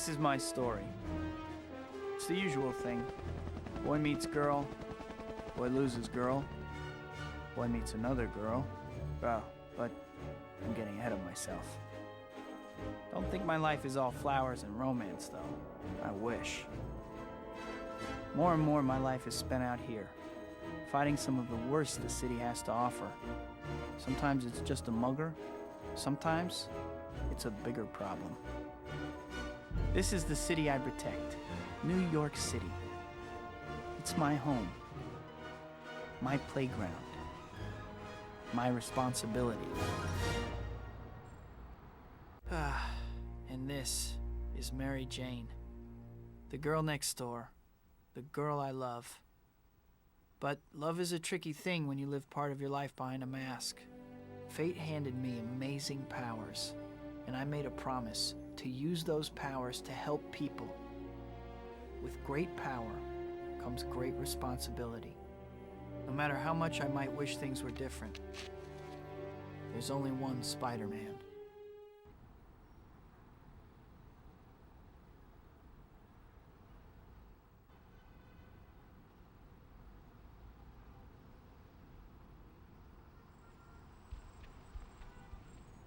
This is my story. It's the usual thing. Boy meets girl, boy loses girl, boy meets another girl. Oh, but I'm getting ahead of myself. Don't think my life is all flowers and romance, though. I wish. More and more, my life is spent out here, fighting some of the worst the city has to offer. Sometimes it's just a mugger. Sometimes it's a bigger problem. This is the city I protect, New York City. It's my home, my playground, my responsibility. And this is Mary Jane, the girl next door, the girl I love. But love is a tricky thing when you live part of your life behind a mask. Fate handed me amazing powers, and I made a promise to use those powers to help people. With great power comes great responsibility. No matter how much I might wish things were different, there's only one Spider-Man.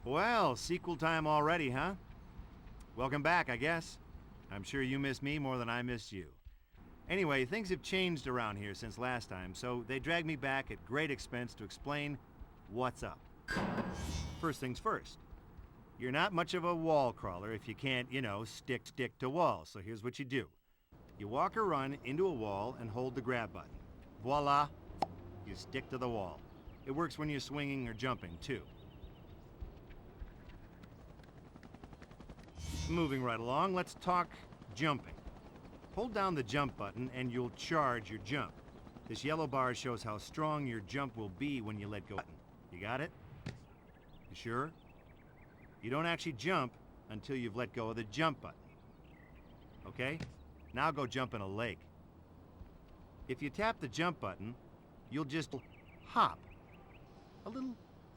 Well, sequel time already, huh? Welcome back, I guess. I'm sure you miss me more than I miss you. Anyway, things have changed around here since last time, so they dragged me back at great expense to explain what's up. First things first. You're not much of a wall crawler if you can't, stick to walls, so here's what you do. You walk or run into a wall and hold the grab button. Voila! You stick to the wall. It works when you're swinging or jumping, too. Moving right along, let's talk jumping. Hold down the jump button and you'll charge your jump. This yellow bar shows how strong your jump will be when you let go. You got it? You sure? You don't actually jump until you've let go of the jump button. Okay? Now go jump in a lake. If you tap the jump button, you'll just hop. A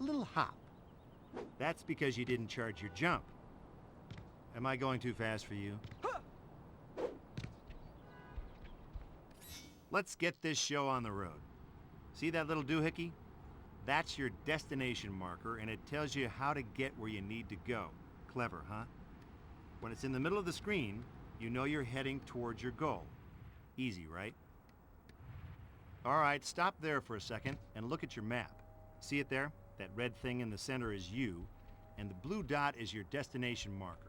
little hop. That's because you didn't charge your jump. Am I going too fast for you? Let's get this show on the road. See that little doohickey? That's your destination marker, and it tells you how to get where you need to go. Clever, huh? When it's in the middle of the screen, you know you're heading towards your goal. Easy, right? All right, stop there for a second and look at your map. See it there? That red thing in the center is you, and the blue dot is your destination marker.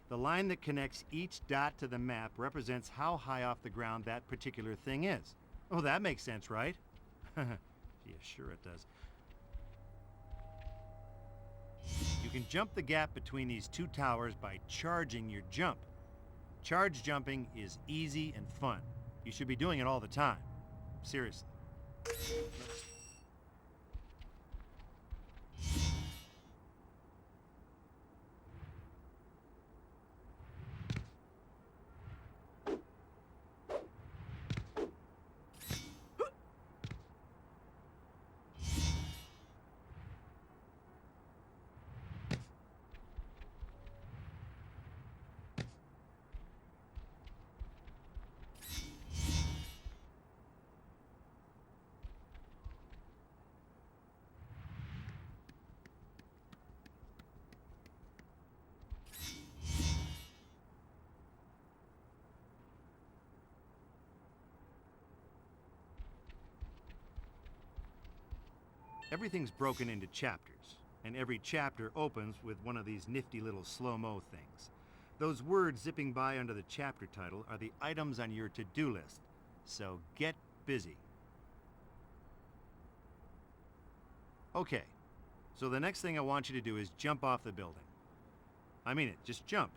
The line that connects each dot to the map represents how high off the ground that particular thing is. Oh, that makes sense, right? Yeah, sure it does. You can jump the gap between these two towers by charging your jump. Charge jumping is easy and fun. You should be doing it all the time. Seriously. Everything's broken into chapters, and every chapter opens with one of these nifty little slow-mo things. Those words zipping by under the chapter title are the items on your to-do list, so get busy. Okay, so the next thing I want you to do is jump off the building. I mean it, just jump.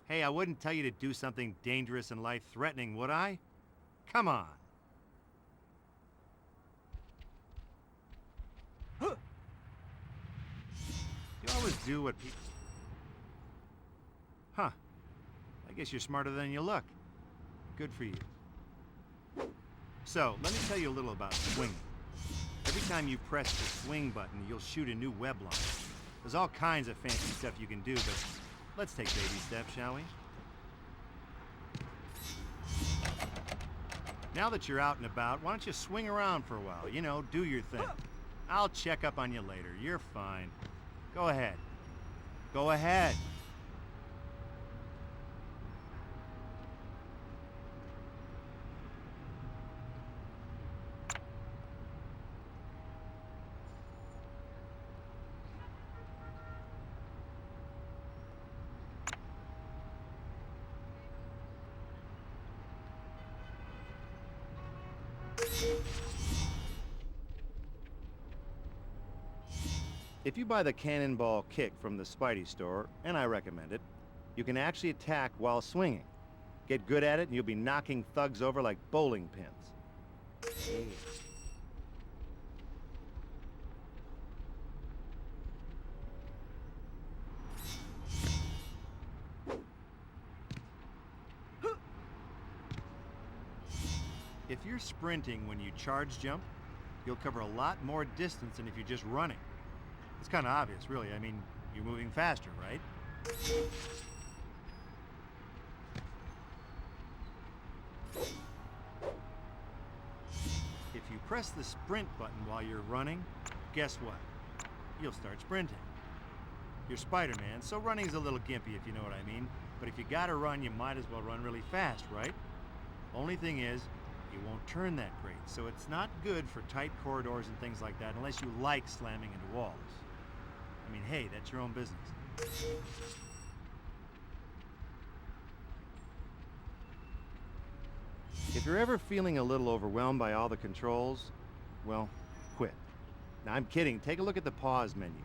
Hey, I wouldn't tell you to do something dangerous and life-threatening, would I? Come on. You always do what people... Huh. I guess you're smarter than you look. Good for you. So, let me tell you a little about swinging. Every time you press the swing button, you'll shoot a new web line. There's all kinds of fancy stuff you can do, but let's take baby steps, shall we? Now that you're out and about, why don't you swing around for a while? You know, do your thing. I'll check up on you later. You're fine. Go ahead. Go ahead. If you buy the Cannonball Kick from the Spidey store, and I recommend it, you can actually attack while swinging. Get good at it and you'll be knocking thugs over like bowling pins. Hey. If you're sprinting when you charge jump, you'll cover a lot more distance than if you're just running. It's kind of obvious, really. I mean, you're moving faster, right? If you press the sprint button while you're running, guess what? You'll start sprinting. You're Spider-Man, so running's a little gimpy if you know what I mean. But if you gotta run, you might as well run really fast, right? Only thing is, you won't turn that great, so it's not good for tight corridors and things like that unless you like slamming into walls. I mean, hey, that's your own business. If you're ever feeling a little overwhelmed by all the controls, well, quit. Now, I'm kidding. Take a look at the pause menu.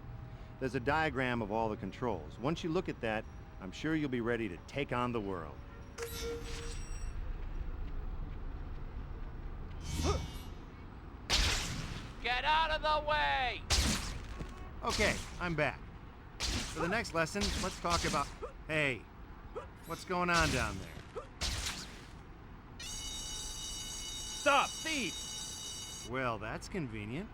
There's a diagram of all the controls. Once you look at that, I'm sure you'll be ready to take on the world. Get out of the way! Okay, I'm back. For the next lesson, let's talk about... Hey, what's going on down there? Stop, thief! Well, that's convenient.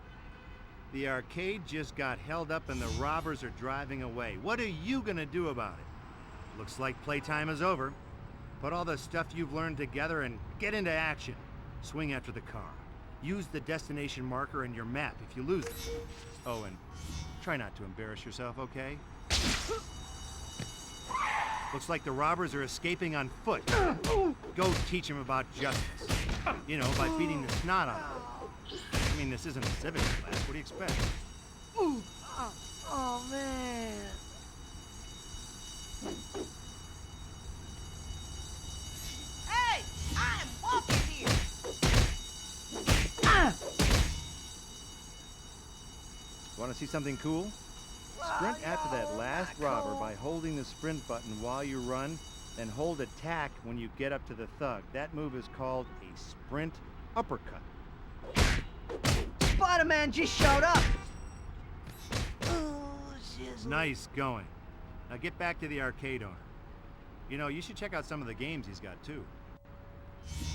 The arcade just got held up and the robbers are driving away. What are you gonna do about it? Looks like playtime is over. Put all the stuff you've learned together and get into action. Swing after the car. Use the destination marker in your map if you lose it. Oh, and try not to embarrass yourself, okay? Looks like the robbers are escaping on foot. Go teach them about justice. You know, by beating the snot out of them. I mean, this isn't a civics class. What do you expect? Oh, man. Hey, I am walking here. Want to see something cool? Sprint after that last robber by holding the sprint button while you run, then hold attack when you get up to the thug. That move is called a sprint uppercut. Spider-Man just showed up. Oh, shizzle. Nice going. Now get back to the arcade owner. You know, you should check out some of the games he's got too.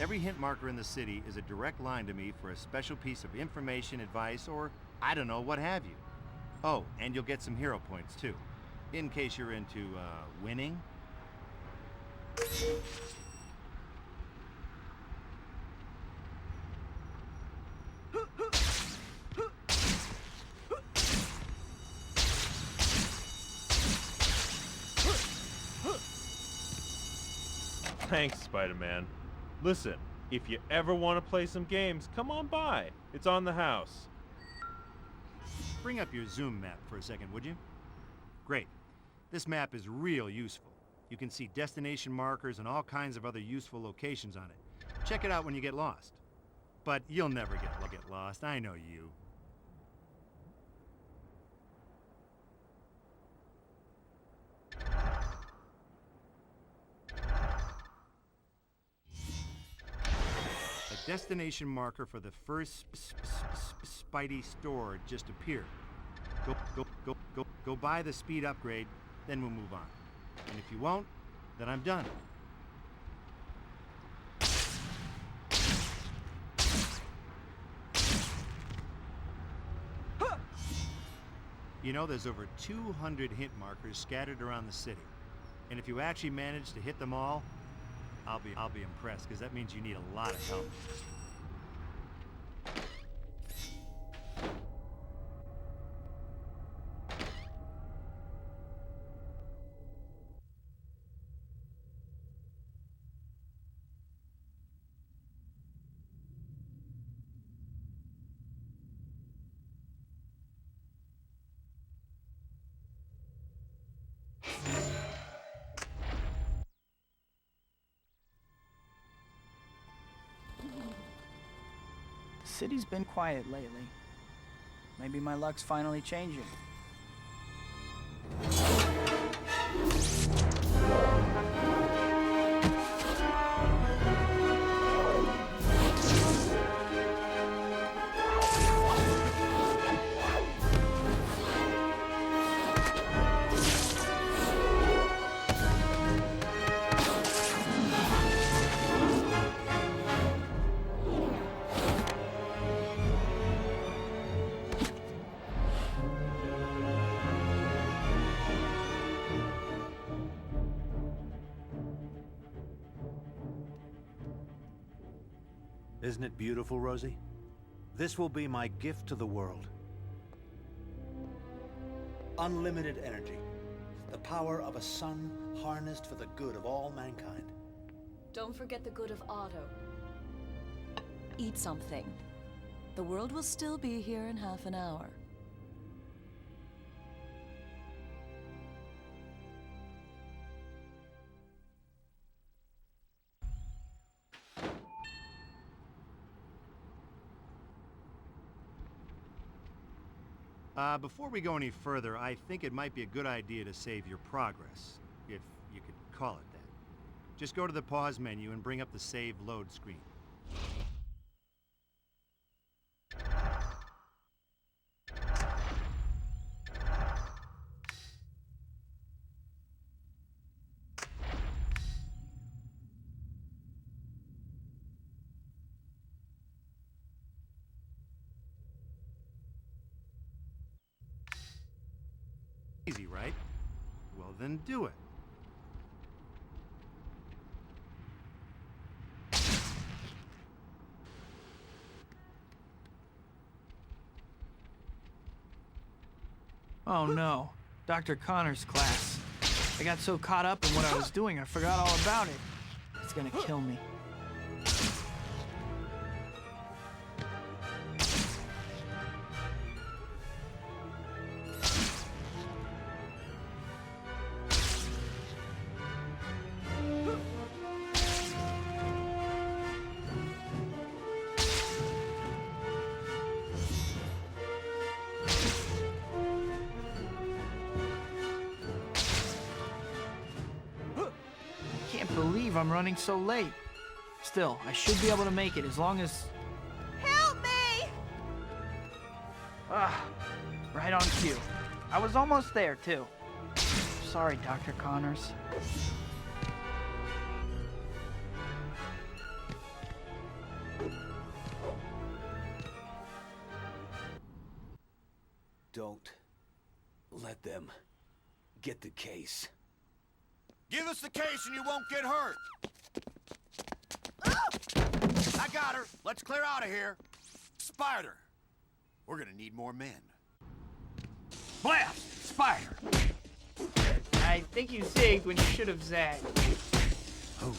Every hint marker in the city is a direct line to me for a special piece of information, advice, or I don't know, what have you. Oh, and you'll get some hero points too, in case you're into winning. Thanks, Spider-Man. Listen, if you ever want to play some games, come on by. It's on the house. Bring up your zoom map for a second, would you? Great. This map is real useful. You can see destination markers and all kinds of other useful locations on it. Check it out when you get lost. But you'll never get lost, I know you. A destination marker for the first Spidey store just appeared. Go buy the speed upgrade, then we'll move on. And if you won't, then I'm done. You know, there's over 200 hint markers scattered around the city. And if you actually manage to hit them all, I'll be impressed, because that means you need a lot of help. The city's been quiet lately. Maybe my luck's finally changing. Isn't it beautiful, Rosie? This will be my gift to the world. Unlimited energy. The power of a sun harnessed for the good of all mankind. Don't forget the good of Otto. Eat something. The world will still be here in half an hour. Before we go any further, I think it might be a good idea to save your progress, if you could call it that. Just go to the pause menu and bring up the save load screen. Easy, right? Well, then do it. Oh no, Dr. Connor's class. I got so caught up in what I was doing, I forgot all about it. It's gonna kill me. Can't believe I'm running so late. Still, I should be able to make it as long as... Help me! Ah, right on cue. I was almost there, too. Sorry, Dr. Connors. Don't let them get the case. Give us the case and you won't get hurt. I got her. Let's clear out of here. Spider. We're gonna need more men. Blast! Spider! I think you zigged when you should have zagged. Oh.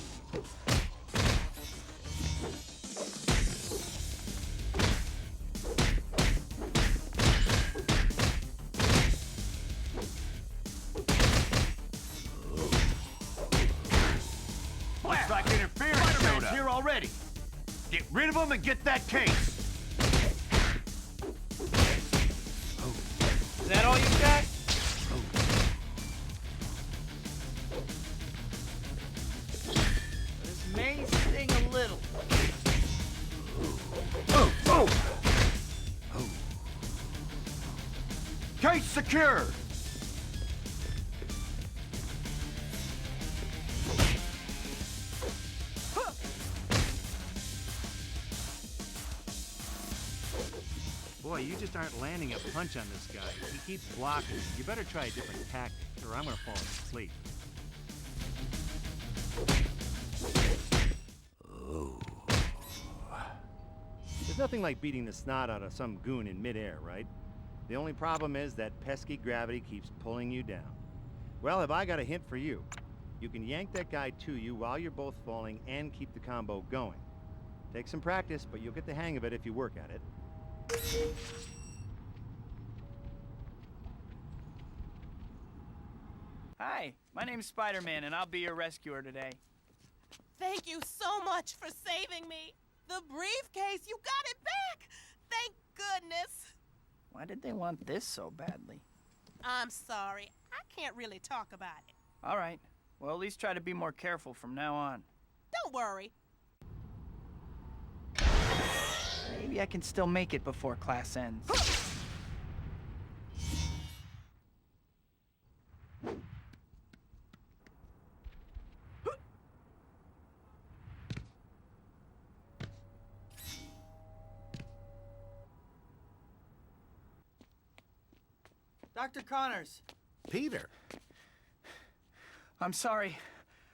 Looks like interference Spider-Man's here already. Get rid of him and get that case. Is that all you got? This may sting a little. Case secured. Boy, you just aren't landing a punch on this guy. He keeps blocking. You better try a different tactic, or I'm gonna fall asleep. There's nothing like beating the snot out of some goon in midair, right? The only problem is that pesky gravity keeps pulling you down. Well, have I got a hint for you? You can yank that guy to you while you're both falling and keep the combo going. Take some practice, but you'll get the hang of it if you work at it. Hi, my name's Spider-Man, and I'll be your rescuer today. Thank you so much for saving me. The briefcase, you got it back. Thank goodness. Why did they want this so badly? I'm sorry. I can't really talk about it. All right. Well, at least try to be more careful from now on. Don't worry. Maybe I can still make it before class ends. Dr. Connors, Peter. I'm sorry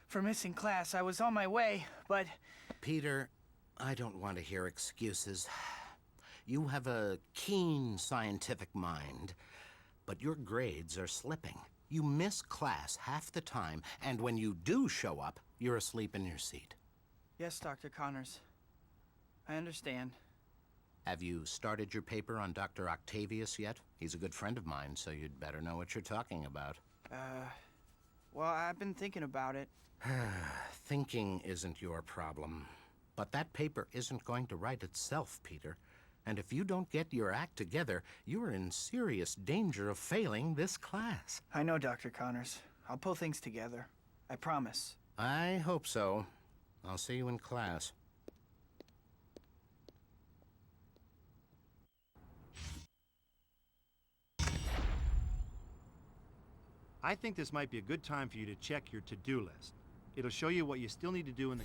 for missing class. I was on my way, but... Peter, I don't want to hear excuses. You have a keen scientific mind, but your grades are slipping. You miss class half the time, and when you do show up, you're asleep in your seat. Yes, Dr. Connors. I understand. Have you started your paper on Dr. Octavius yet? He's a good friend of mine, so you'd better know what you're talking about. Well, I've been thinking about it. Thinking isn't your problem. But that paper isn't going to write itself, Peter. And if you don't get your act together, you're in serious danger of failing this class. I know, Dr. Connors. I'll pull things together. I promise. I hope so. I'll see you in class. I think this might be a good time for you to check your to-do list. It'll show you what you still need to do in the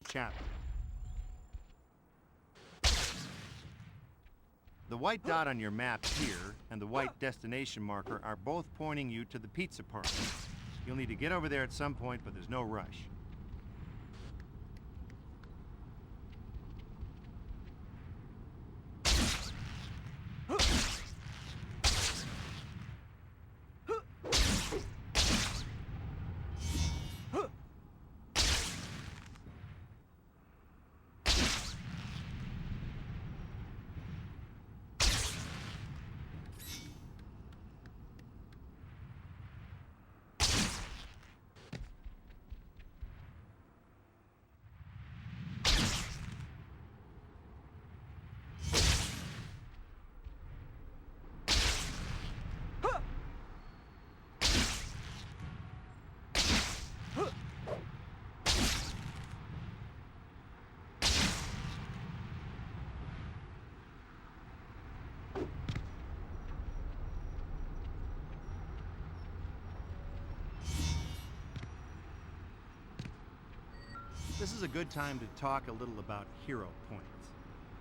chapter. The white dot on your map here and the white destination marker are both pointing you to the pizza parlor. You'll need to get over there at some point, but there's no rush. This is a good time to talk a little about hero points.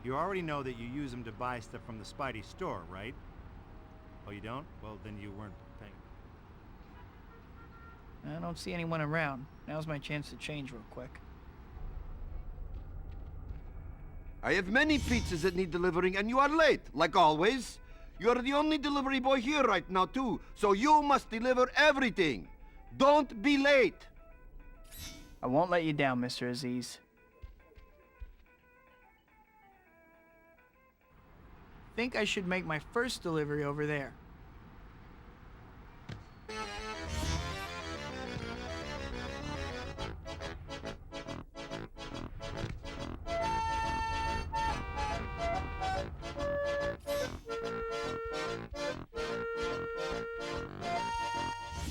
You already know that you use them to buy stuff from the Spidey store, right? Oh, you don't? Well, then you weren't paying. I don't see anyone around. Now's my chance to change real quick. I have many pizzas that need delivering, and you are late, like always. You're the only delivery boy here right now, too, so you must deliver everything. Don't be late. I won't let you down, Mr. Aziz. Think I should make my first delivery over there.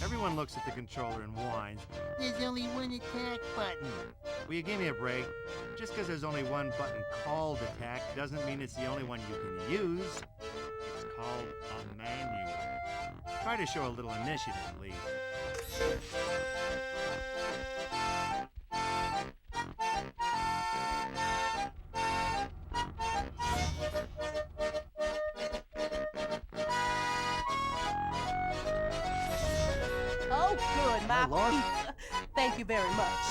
Everyone looks at the controller and whines, "There's only one attack button." Will you give me a break? Just because there's only one button called attack doesn't mean it's the only one you can use. It's called a manual. Try to show a little initiative, at least. Oh, good, my pizza. Thank you very much.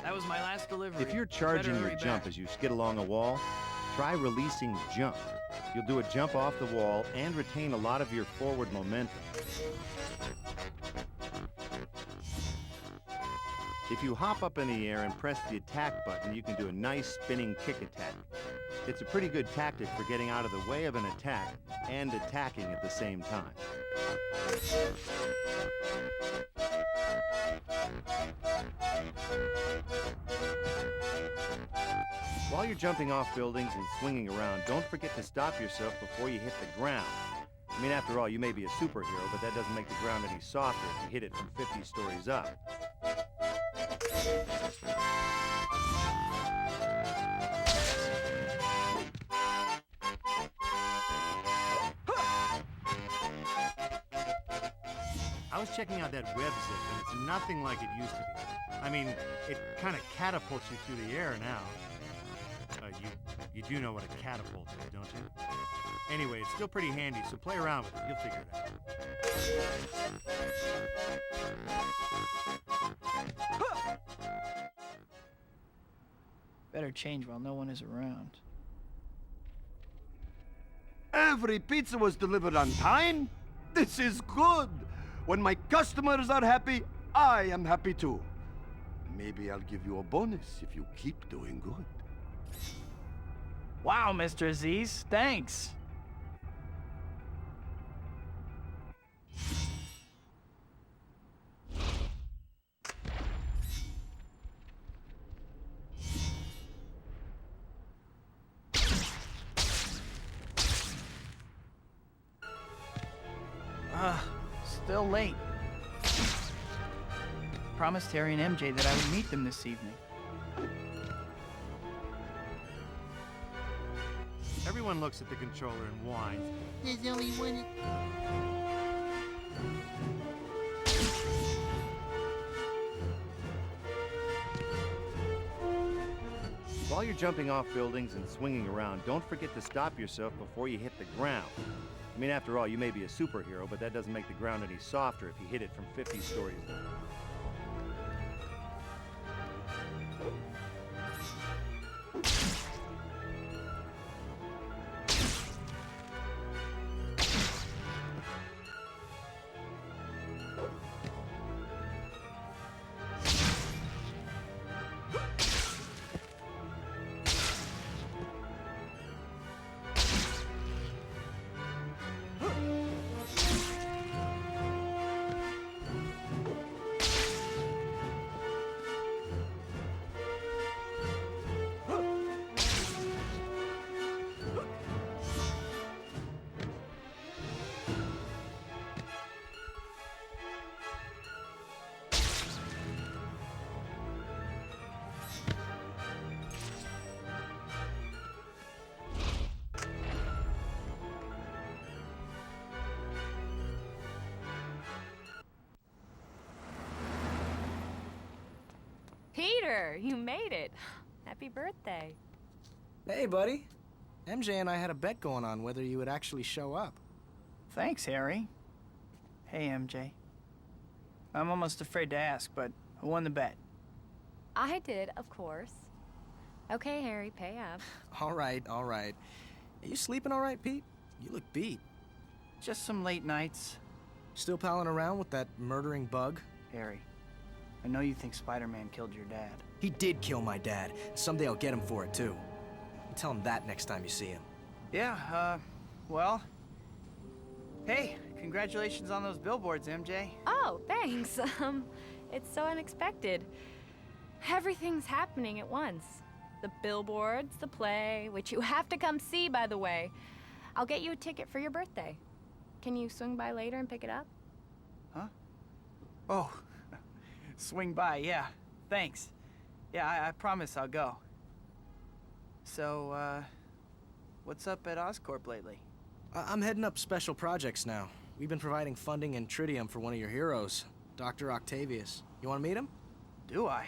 That was my last delivery. If you're Better charging your hurry jump back. as you skid along a wall, try releasing jump. You'll do a jump off the wall and retain a lot of your forward momentum. If you hop up in the air and press the attack button, you can do a nice spinning kick attack. It's a pretty good tactic for getting out of the way of an attack and attacking at the same time. While you're jumping off buildings and swinging around, don't forget to stop yourself before you hit the ground. I mean, after all, you may be a superhero, but that doesn't make the ground any softer if you hit it from 50 stories up. I was checking out that web zip, and it's nothing like it used to be. I mean, it kind of catapults you through the air now. You do know what a catapult is, don't you? Anyway, it's still pretty handy, so play around with it. You'll figure it out. Better change while no one is around. Every pizza was delivered on time? This is good. When my customers are happy, I am happy too. Maybe I'll give you a bonus if you keep doing good. Wow, Mr. Aziz, thanks. Still late. Promised Harry and MJ that I would meet them this evening. Everyone looks at the controller and whines. There's only one. While you're jumping off buildings and swinging around, don't forget to stop yourself before you hit the ground. I mean, after all, you may be a superhero, but that doesn't make the ground any softer if you hit it from 50 stories up. Peter, you made it. Happy birthday. Hey, buddy. MJ and I had a bet going on whether you would actually show up. Thanks, Harry. Hey, MJ. I'm almost afraid to ask, but who won the bet? I did, of course. Okay, Harry, pay up. All right, all right. Are you sleeping all right, Pete? You look beat. Just some late nights. Still palling around with that murdering bug? Harry, I know you think Spider-Man killed your dad. He did kill my dad. Someday I'll get him for it, too. Tell him that next time you see him. Yeah, well... Hey, congratulations on those billboards, MJ. Oh, thanks. It's so unexpected. Everything's happening at once. The billboards, the play, which you have to come see, by the way. I'll get you a ticket for your birthday. Can you swing by later and pick it up? Huh? Oh, swing by, yeah. Thanks. Yeah, I promise I'll go. So, what's up at Oscorp lately? I'm heading up special projects now. We've been providing funding and tritium for one of your heroes, Dr. Octavius. You want to meet him? Do I?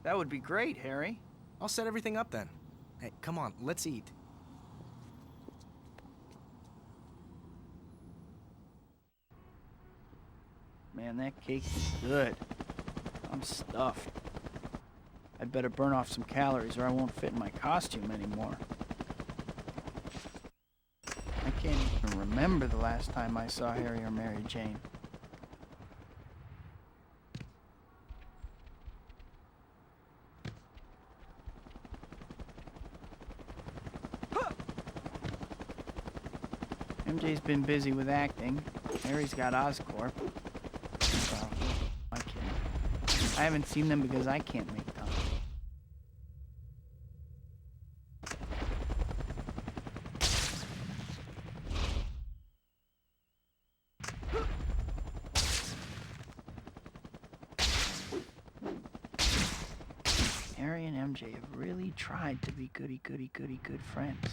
That would be great, Harry. I'll set everything up then. Hey, come on, let's eat. Man, that cake is good. I'm stuffed. I'd better burn off some calories or I won't fit in my costume anymore. I can't even remember the last time I saw Harry or Mary Jane. MJ's been busy with acting. Harry's got Oscorp. Well, I can't. I haven't seen them because I can't make time. Harry and MJ have really tried to be good friends.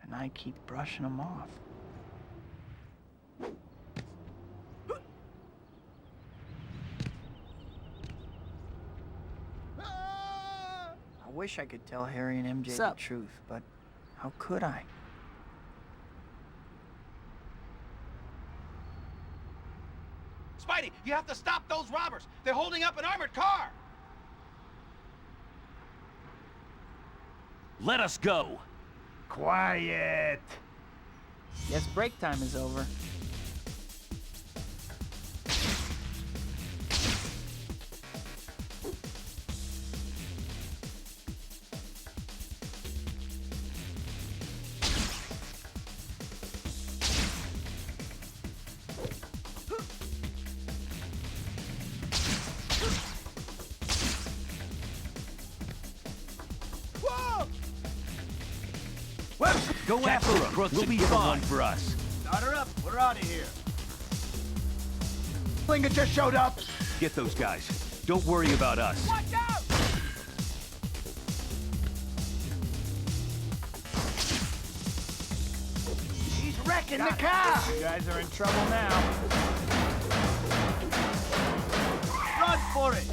And I keep brushing them off. I wish I could tell Harry and MJ the truth, but how could I? Spidey, you have to stop those robbers! They're holding up an armored car! Let us go! Quiet! Yes, break time is over. Go after him. We'll be fine for us. Start her up. We're out of here. Slinger just showed up. Get those guys. Don't worry about us. Watch out! He's wrecking the car. You guys are in trouble now. Run for it.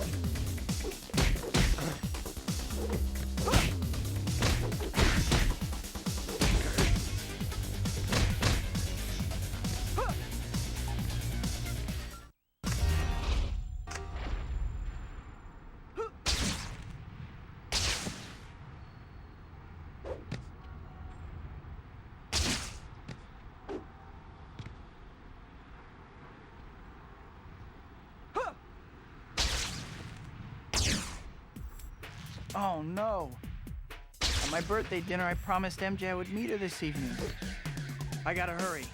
Oh no! At my birthday dinner, I promised MJ I would meet her this evening. I gotta hurry.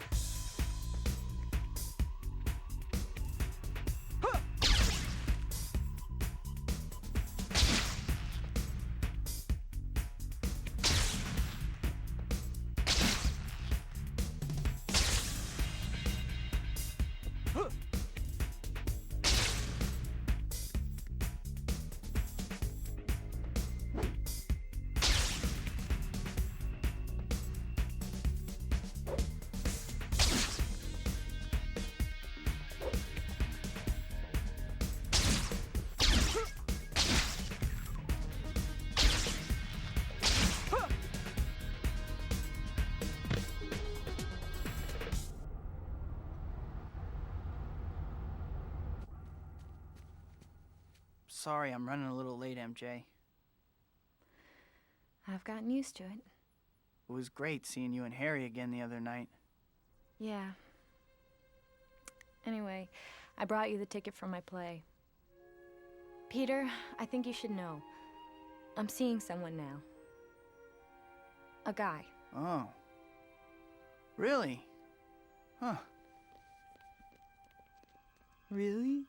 Sorry, I'm running a little late, MJ. I've gotten used to it. It was great seeing you and Harry again the other night. Yeah. Anyway, I brought you the ticket for my play. Peter, I think you should know. I'm seeing someone now. A guy. Oh. Really? Huh. Really?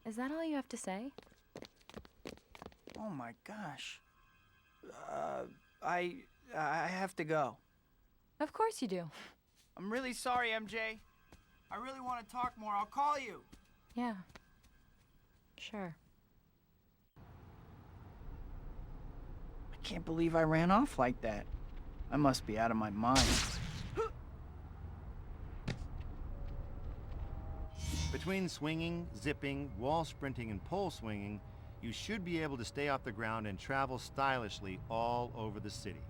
Is that all you have to say? Oh my gosh. I have to go. Of course you do. I'm really sorry, MJ. I really want to talk more. I'll call you. Yeah. Sure. I can't believe I ran off like that. I must be out of my mind. Between swinging, zipping, wall sprinting, and pole swinging, you should be able to stay off the ground and travel stylishly all over the city.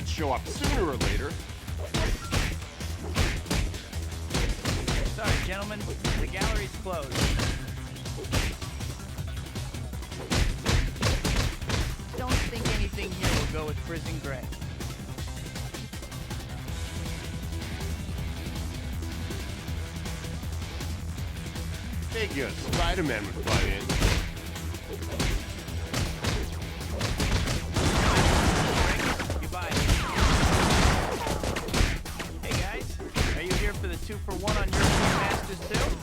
Show up sooner or later. Sorry, gentlemen. The gallery's closed. Everything here will go with prison gray. Figure Spider-Man would butt in. Goodbye. Hey guys, are you here for the 2-for-1 on European Masters too?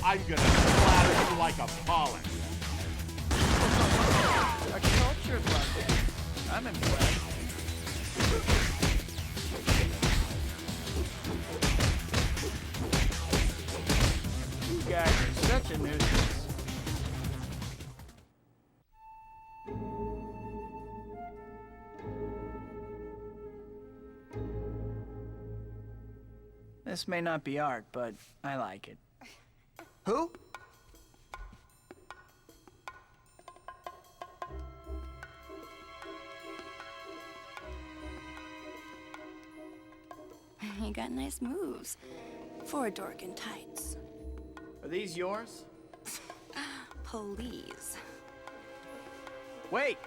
I'm gonna splatter you like a pollen. A cultured London. I'm impressed. You guys are such a nuisance. This may not be art, but I like it. Who? You got nice moves for a dork in tights. Are these yours? Please. Wait!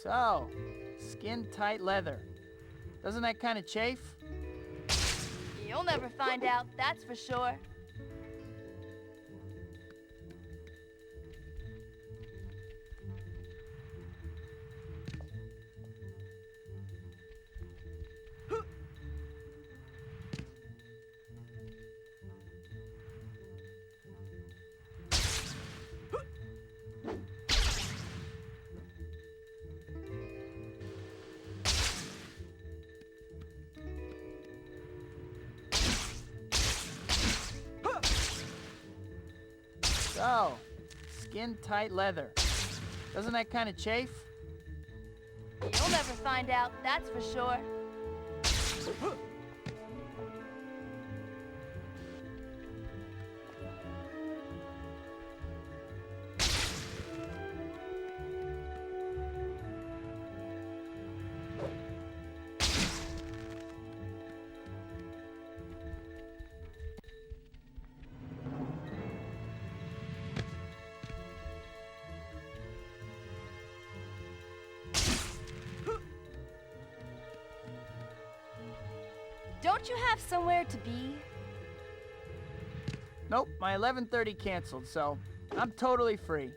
So, skin-tight leather. Doesn't that kind of chafe? You'll never find out, that's for sure. So, skin-tight leather. Doesn't that kind of chafe? You'll never find out, that's for sure. Don't you have somewhere to be? Nope, my 11:30 canceled, so I'm totally free.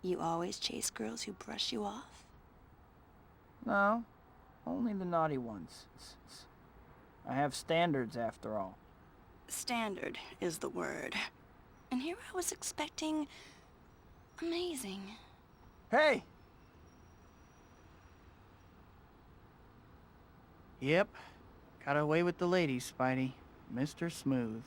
You always chase girls who brush you off? No, only the naughty ones. I have standards, after all. Standard is the word. And here I was expecting amazing. Hey! Yep, got away with the ladies, Spidey. Mr. Smooth.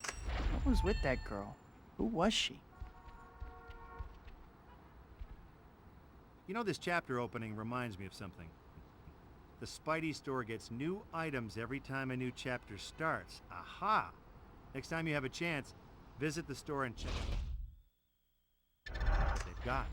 What was with that girl? Who was she? You know, this chapter opening reminds me of something. The Spidey store gets new items every time a new chapter starts. Aha! Next time you have a chance, visit the store and check out what they've got.